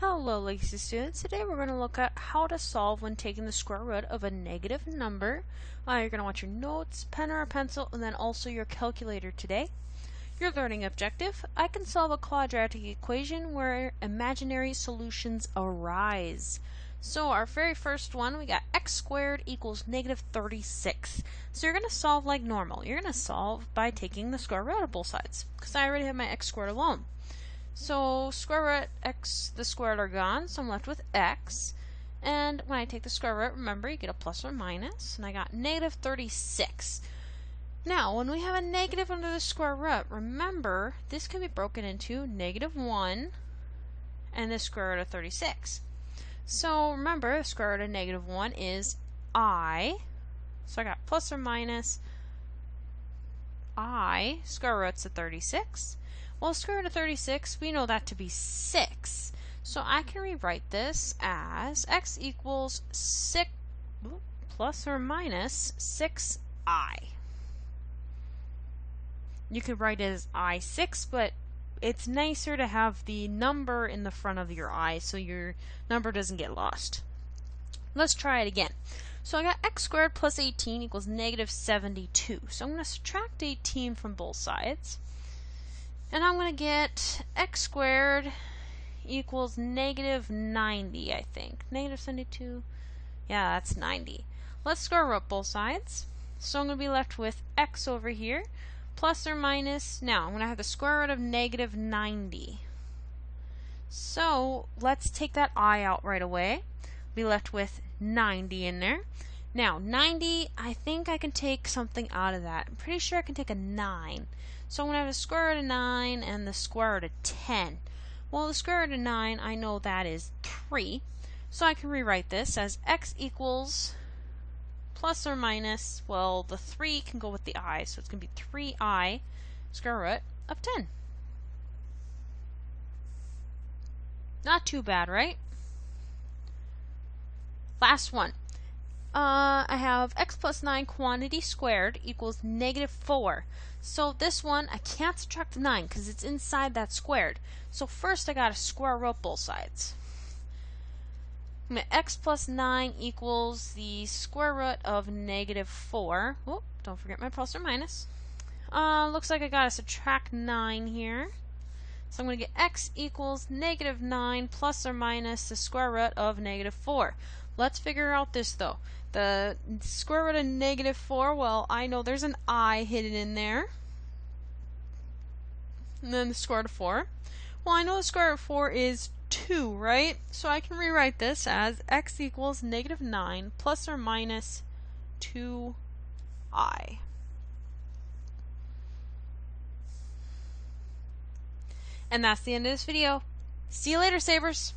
Hello, Legacy students. Today we're going to look at how to solve when taking the square root of a negative number. You're going to want your notes, pen or a pencil, and then also your calculator today. Your learning objective: I can solve a quadratic equation where imaginary solutions arise. So our very first one, we got x squared equals negative 36. So you're going to solve like normal. You're going to solve by taking the square root of both sides, because I already have my x squared alone. So square root x, the squared are gone, so I'm left with x. And when I take the square root, remember, you get a plus or minus, and I got negative 36. Now, when we have a negative under the square root, remember, this can be broken into negative 1 and the square root of 36. So remember, the square root of negative 1 is I. So I got plus or minus I, square roots of 36. Well, square root of 36, we know that to be 6. So I can rewrite this as x equals 6 plus or minus 6i. You could write it as I6, but it's nicer to have the number in the front of your I so your number doesn't get lost. Let's try it again. So I got x squared plus 18 equals negative 72. So I'm going to subtract 18 from both sides. And I'm going to get x squared equals negative 90, I think. Negative 72? Yeah, that's 90. Let's square root both sides. So I'm going to be left with x over here, plus or minus. Now, I'm going to have the square root of negative 90. So let's take that I out right away. Be left with 90 in there. Now, 90, I think I can take something out of that. I'm pretty sure I can take a 9. So I'm going to have the square root of 9 and the square root of 10. Well, the square root of 9, I know that is 3. So I can rewrite this as x equals plus or minus, well, the 3 can go with the I, so it's going to be 3i square root of 10. Not too bad, right? Last one. I have x plus 9 quantity squared equals negative 4. So this one, I can't subtract the 9 because it's inside that squared. So first I got to square root both sides. X plus 9 equals the square root of negative 4. Oh, don't forget my plus or minus. Looks like I got to subtract 9 here. So I'm going to get x equals negative 9 plus or minus the square root of negative 4. Let's figure out this though. The square root of negative 4, well, I know there's an I hidden in there. And then the square root of 4. Well, I know the square root of 4 is 2, right? So I can rewrite this as x equals negative 9 plus or minus 2i. And that's the end of this video. See you later, Sabers!